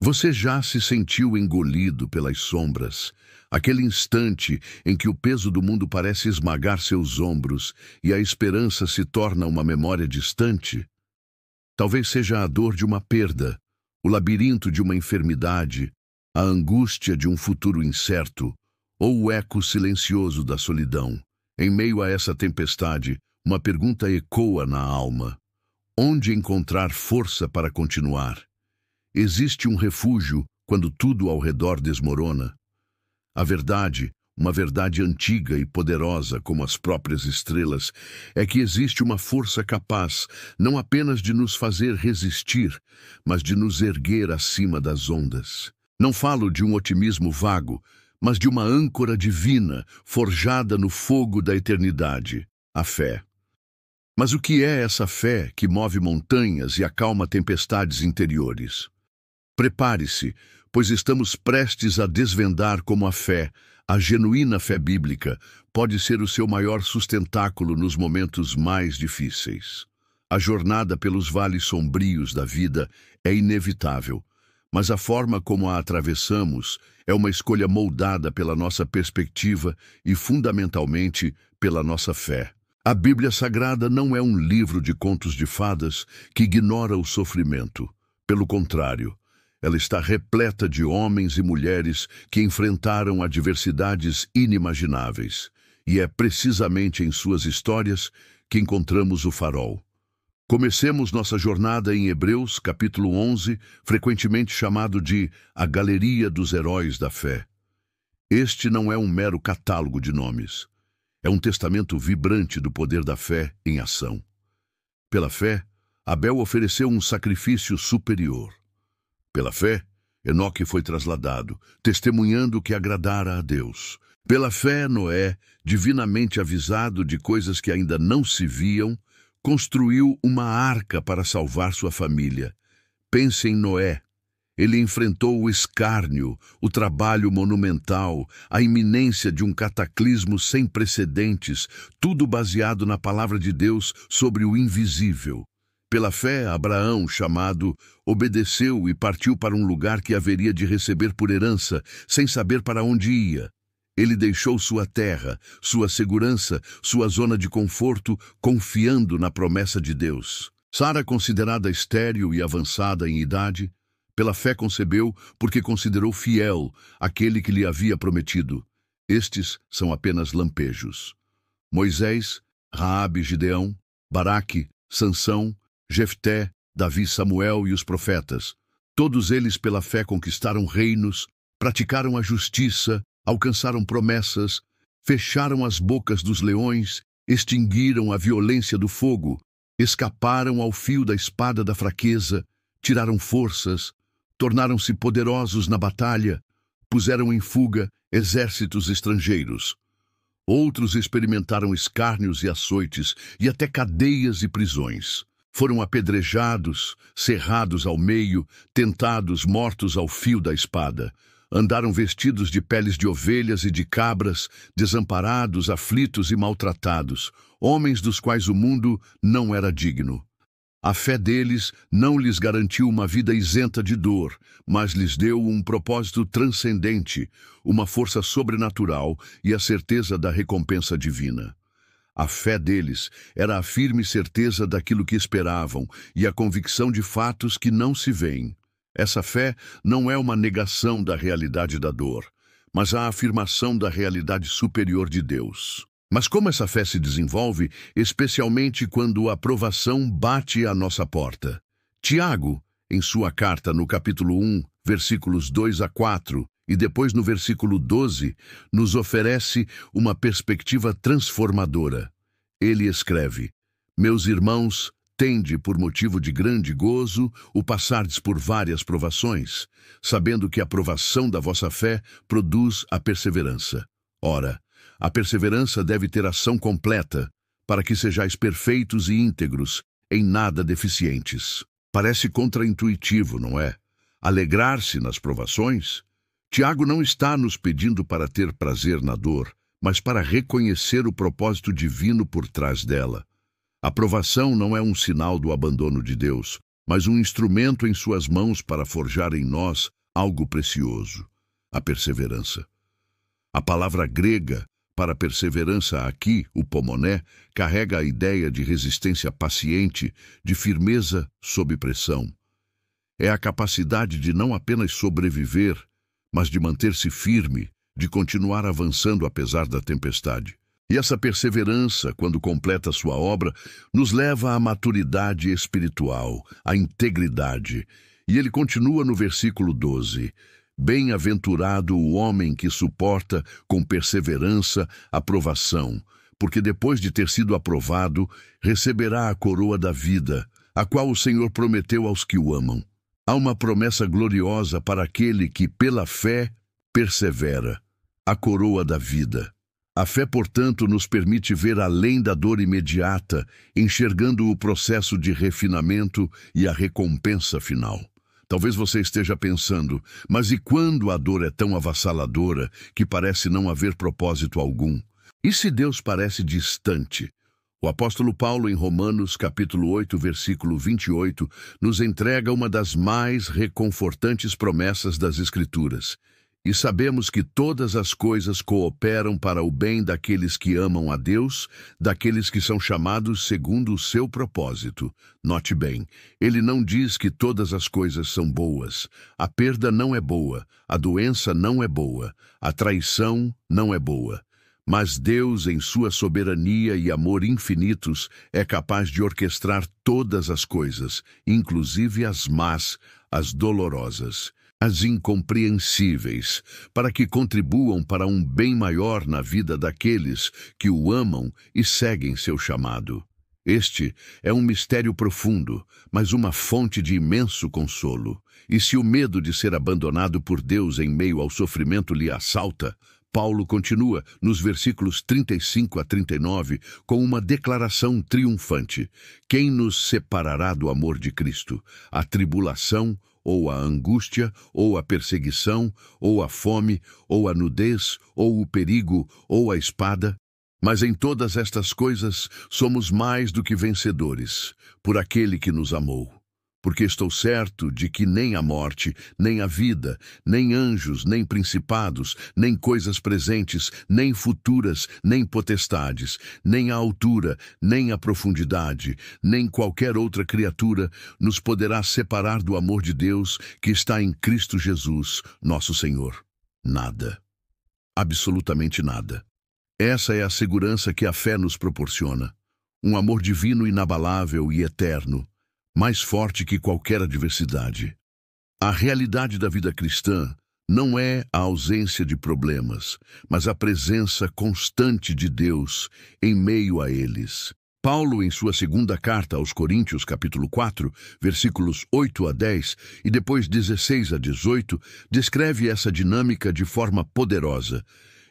Você já se sentiu engolido pelas sombras? Aquele instante em que o peso do mundo parece esmagar seus ombros e a esperança se torna uma memória distante? Talvez seja a dor de uma perda, o labirinto de uma enfermidade, a angústia de um futuro incerto, ou o eco silencioso da solidão. Em meio a essa tempestade, uma pergunta ecoa na alma: onde encontrar força para continuar? Existe um refúgio quando tudo ao redor desmorona? A verdade, uma verdade antiga e poderosa como as próprias estrelas, é que existe uma força capaz não apenas de nos fazer resistir, mas de nos erguer acima das ondas. Não falo de um otimismo vago, mas de uma âncora divina forjada no fogo da eternidade, a fé. Mas o que é essa fé que move montanhas e acalma tempestades interiores? Prepare-se, pois estamos prestes a desvendar como a fé, a genuína fé bíblica, pode ser o seu maior sustentáculo nos momentos mais difíceis. A jornada pelos vales sombrios da vida é inevitável, mas a forma como a atravessamos é uma escolha moldada pela nossa perspectiva e, fundamentalmente, pela nossa fé. A Bíblia Sagrada não é um livro de contos de fadas que ignora o sofrimento. Pelo contrário, ela está repleta de homens e mulheres que enfrentaram adversidades inimagináveis, e é precisamente em suas histórias que encontramos o farol. Comecemos nossa jornada em Hebreus, capítulo 11, frequentemente chamado de a Galeria dos Heróis da Fé. Este não é um mero catálogo de nomes. É um testamento vibrante do poder da fé em ação. Pela fé, Abel ofereceu um sacrifício superior. Pela fé, Enoque foi trasladado, testemunhando que agradara a Deus. Pela fé, Noé, divinamente avisado de coisas que ainda não se viam, construiu uma arca para salvar sua família. Pense em Noé. Ele enfrentou o escárnio, o trabalho monumental, a iminência de um cataclismo sem precedentes, tudo baseado na palavra de Deus sobre o invisível. Pela fé, Abraão, chamado, obedeceu e partiu para um lugar que haveria de receber por herança, sem saber para onde ia. Ele deixou sua terra, sua segurança, sua zona de conforto, confiando na promessa de Deus. Sara, considerada estéril e avançada em idade, pela fé concebeu porque considerou fiel aquele que lhe havia prometido. Estes são apenas lampejos. Moisés, Raabe, Gideão, Baraque, Sansão, Jefté, Davi, Samuel e os profetas. Todos eles pela fé conquistaram reinos, praticaram a justiça, alcançaram promessas, fecharam as bocas dos leões, extinguiram a violência do fogo, escaparam ao fio da espada da fraqueza, tiraram forças, tornaram-se poderosos na batalha, puseram em fuga exércitos estrangeiros. Outros experimentaram escárnios e açoites e até cadeias e prisões. Foram apedrejados, cerrados ao meio, tentados, mortos ao fio da espada. Andaram vestidos de peles de ovelhas e de cabras, desamparados, aflitos e maltratados, homens dos quais o mundo não era digno. A fé deles não lhes garantiu uma vida isenta de dor, mas lhes deu um propósito transcendente, uma força sobrenatural e a certeza da recompensa divina. A fé deles era a firme certeza daquilo que esperavam e a convicção de fatos que não se veem. Essa fé não é uma negação da realidade da dor, mas a afirmação da realidade superior de Deus. Mas como essa fé se desenvolve, especialmente quando a provação bate à nossa porta? Tiago, em sua carta no capítulo 1, versículos 2 a 4, e depois no versículo 12, nos oferece uma perspectiva transformadora. Ele escreve: Meus irmãos, tende por motivo de grande gozo o passardes por várias provações, sabendo que a provação da vossa fé produz a perseverança. Ora, a perseverança deve ter ação completa, para que sejais perfeitos e íntegros, em nada deficientes. Parece contraintuitivo, não é? Alegrar-se nas provações? Tiago não está nos pedindo para ter prazer na dor, mas para reconhecer o propósito divino por trás dela. A provação não é um sinal do abandono de Deus, mas um instrumento em suas mãos para forjar em nós algo precioso, a perseverança. A palavra grega para perseverança aqui, o pomoné, carrega a ideia de resistência paciente, de firmeza sob pressão. É a capacidade de não apenas sobreviver, mas de manter-se firme, de continuar avançando apesar da tempestade. E essa perseverança, quando completa sua obra, nos leva à maturidade espiritual, à integridade. E ele continua no versículo 12. Bem-aventurado o homem que suporta com perseverança a provação, porque depois de ter sido aprovado, receberá a coroa da vida, a qual o Senhor prometeu aos que o amam. Há uma promessa gloriosa para aquele que, pela fé, persevera, a coroa da vida. A fé, portanto, nos permite ver além da dor imediata, enxergando o processo de refinamento e a recompensa final. Talvez você esteja pensando, mas e quando a dor é tão avassaladora que parece não haver propósito algum? E se Deus parece distante? O apóstolo Paulo, em Romanos, capítulo 8, versículo 28, nos entrega uma das mais reconfortantes promessas das Escrituras. E sabemos que todas as coisas cooperam para o bem daqueles que amam a Deus, daqueles que são chamados segundo o seu propósito. Note bem, ele não diz que todas as coisas são boas. A perda não é boa, a doença não é boa, a traição não é boa. Mas Deus, em sua soberania e amor infinitos, é capaz de orquestrar todas as coisas, inclusive as más, as dolorosas, as incompreensíveis, para que contribuam para um bem maior na vida daqueles que o amam e seguem seu chamado. Este é um mistério profundo, mas uma fonte de imenso consolo. E se o medo de ser abandonado por Deus em meio ao sofrimento lhe assalta, Paulo continua, nos versículos 35 a 39, com uma declaração triunfante. Quem nos separará do amor de Cristo? A tribulação, ou a angústia, ou a perseguição, ou a fome, ou a nudez, ou o perigo, ou a espada? Mas em todas estas coisas somos mais do que vencedores, por aquele que nos amou. Porque estou certo de que nem a morte, nem a vida, nem anjos, nem principados, nem coisas presentes, nem futuras, nem potestades, nem a altura, nem a profundidade, nem qualquer outra criatura nos poderá separar do amor de Deus que está em Cristo Jesus, nosso Senhor. Nada. Absolutamente nada. Essa é a segurança que a fé nos proporciona. Um amor divino inabalável e eterno, mais forte que qualquer adversidade. A realidade da vida cristã não é a ausência de problemas, mas a presença constante de Deus em meio a eles. Paulo, em sua segunda carta aos Coríntios, capítulo 4, versículos 8 a 10 e depois 16 a 18, descreve essa dinâmica de forma poderosa.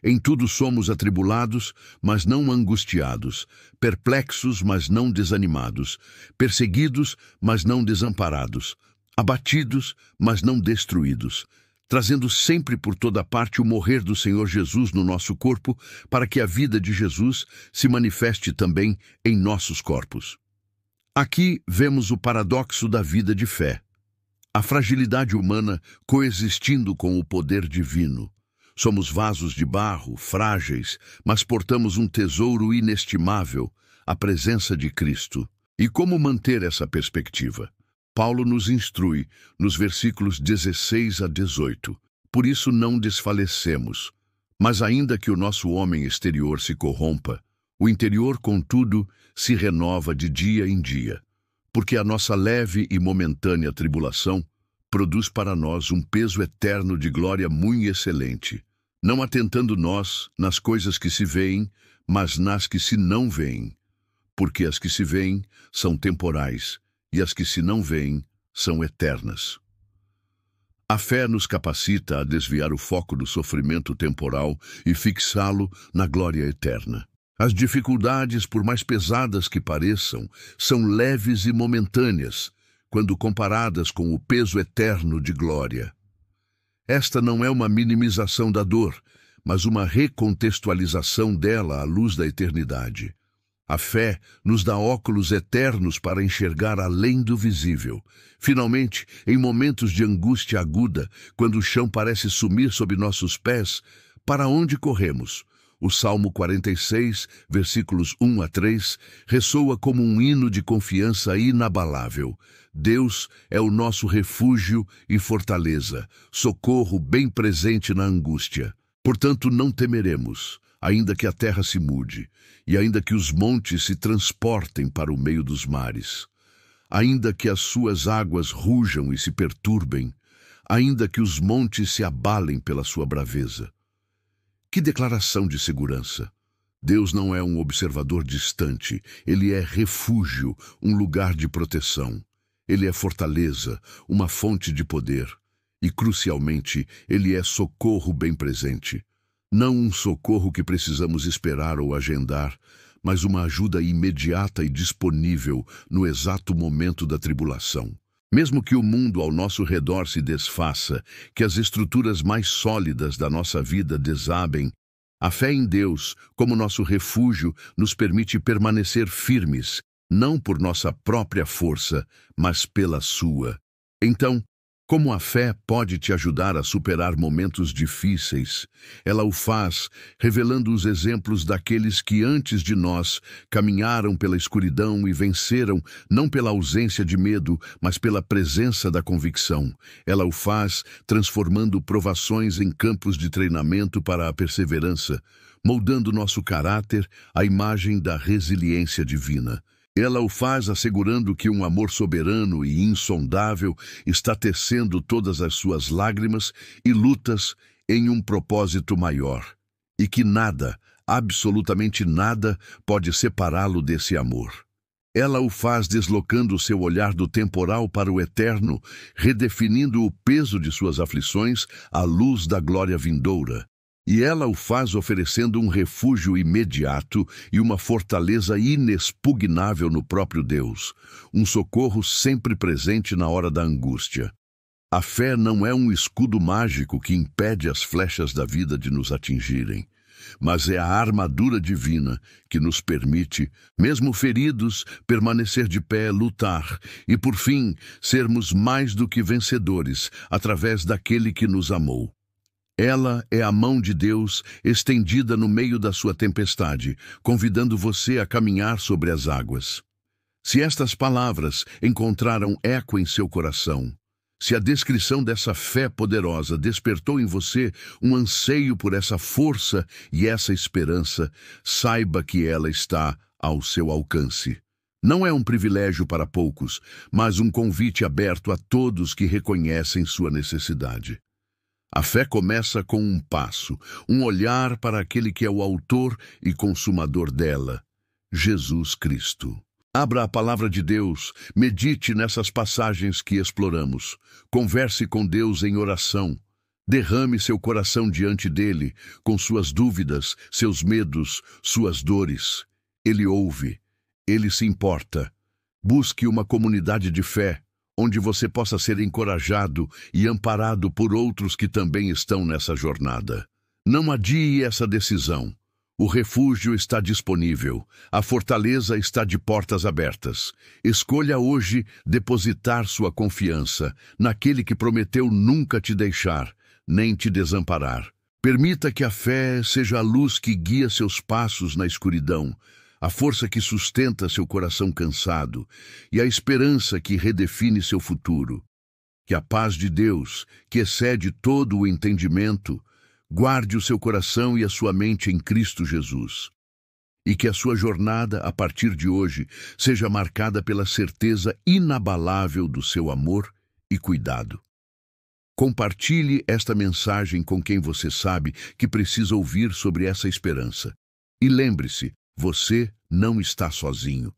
Em tudo somos atribulados, mas não angustiados, perplexos, mas não desanimados, perseguidos, mas não desamparados, abatidos, mas não destruídos, trazendo sempre por toda parte o morrer do Senhor Jesus no nosso corpo, para que a vida de Jesus se manifeste também em nossos corpos. Aqui vemos o paradoxo da vida de fé. A fragilidade humana coexistindo com o poder divino. Somos vasos de barro, frágeis, mas portamos um tesouro inestimável, a presença de Cristo. E como manter essa perspectiva? Paulo nos instrui nos versículos 16 a 18. Por isso não desfalecemos. Mas ainda que o nosso homem exterior se corrompa, o interior, contudo, se renova de dia em dia. Porque a nossa leve e momentânea tribulação produz para nós um peso eterno de glória muito excelente. Não atentando nós nas coisas que se veem, mas nas que se não veem. Porque as que se veem são temporais, e as que se não veem são eternas. A fé nos capacita a desviar o foco do sofrimento temporal e fixá-lo na glória eterna. As dificuldades, por mais pesadas que pareçam, são leves e momentâneas, quando comparadas com o peso eterno de glória. Esta não é uma minimização da dor, mas uma recontextualização dela à luz da eternidade. A fé nos dá óculos eternos para enxergar além do visível. Finalmente, em momentos de angústia aguda, quando o chão parece sumir sob nossos pés, para onde corremos? O Salmo 46, versículos 1 a 3, ressoa como um hino de confiança inabalável. Deus é o nosso refúgio e fortaleza, socorro bem presente na angústia. Portanto, não temeremos, ainda que a terra se mude, e ainda que os montes se transportem para o meio dos mares, ainda que as suas águas rujam e se perturbem, ainda que os montes se abalem pela sua braveza. Que declaração de segurança! Deus não é um observador distante, Ele é refúgio, um lugar de proteção. Ele é fortaleza, uma fonte de poder. E, crucialmente, Ele é socorro bem presente. Não um socorro que precisamos esperar ou agendar, mas uma ajuda imediata e disponível no exato momento da tribulação. Mesmo que o mundo ao nosso redor se desfaça, que as estruturas mais sólidas da nossa vida desabem, a fé em Deus, como nosso refúgio, nos permite permanecer firmes, não por nossa própria força, mas pela sua. Então, como a fé pode te ajudar a superar momentos difíceis? Ela o faz revelando os exemplos daqueles que antes de nós caminharam pela escuridão e venceram não pela ausência de medo, mas pela presença da convicção. Ela o faz transformando provações em campos de treinamento para a perseverança, moldando nosso caráter à imagem da resiliência divina. Ela o faz assegurando que um amor soberano e insondável está tecendo todas as suas lágrimas e lutas em um propósito maior, e que nada, absolutamente nada, pode separá-lo desse amor. Ela o faz deslocando o seu olhar do temporal para o eterno, redefinindo o peso de suas aflições à luz da glória vindoura. E ela o faz oferecendo um refúgio imediato e uma fortaleza inexpugnável no próprio Deus, um socorro sempre presente na hora da angústia. A fé não é um escudo mágico que impede as flechas da vida de nos atingirem, mas é a armadura divina que nos permite, mesmo feridos, permanecer de pé, lutar e, por fim, sermos mais do que vencedores através daquele que nos amou. Ela é a mão de Deus estendida no meio da sua tempestade, convidando você a caminhar sobre as águas. Se estas palavras encontraram eco em seu coração, se a descrição dessa fé poderosa despertou em você um anseio por essa força e essa esperança, saiba que ela está ao seu alcance. Não é um privilégio para poucos, mas um convite aberto a todos que reconhecem sua necessidade. A fé começa com um passo, um olhar para aquele que é o autor e consumador dela, Jesus Cristo. Abra a palavra de Deus, medite nessas passagens que exploramos, converse com Deus em oração, derrame seu coração diante dele, com suas dúvidas, seus medos, suas dores. Ele ouve, ele se importa. Busque uma comunidade de fé, onde você possa ser encorajado e amparado por outros que também estão nessa jornada. Não adie essa decisão. O refúgio está disponível, a fortaleza está de portas abertas. Escolha hoje depositar sua confiança naquele que prometeu nunca te deixar, nem te desamparar. Permita que a fé seja a luz que guia seus passos na escuridão, a força que sustenta seu coração cansado e a esperança que redefine seu futuro. Que a paz de Deus, que excede todo o entendimento, guarde o seu coração e a sua mente em Cristo Jesus. E que a sua jornada, a partir de hoje, seja marcada pela certeza inabalável do seu amor e cuidado. Compartilhe esta mensagem com quem você sabe que precisa ouvir sobre essa esperança. E lembre-se, você não está sozinho.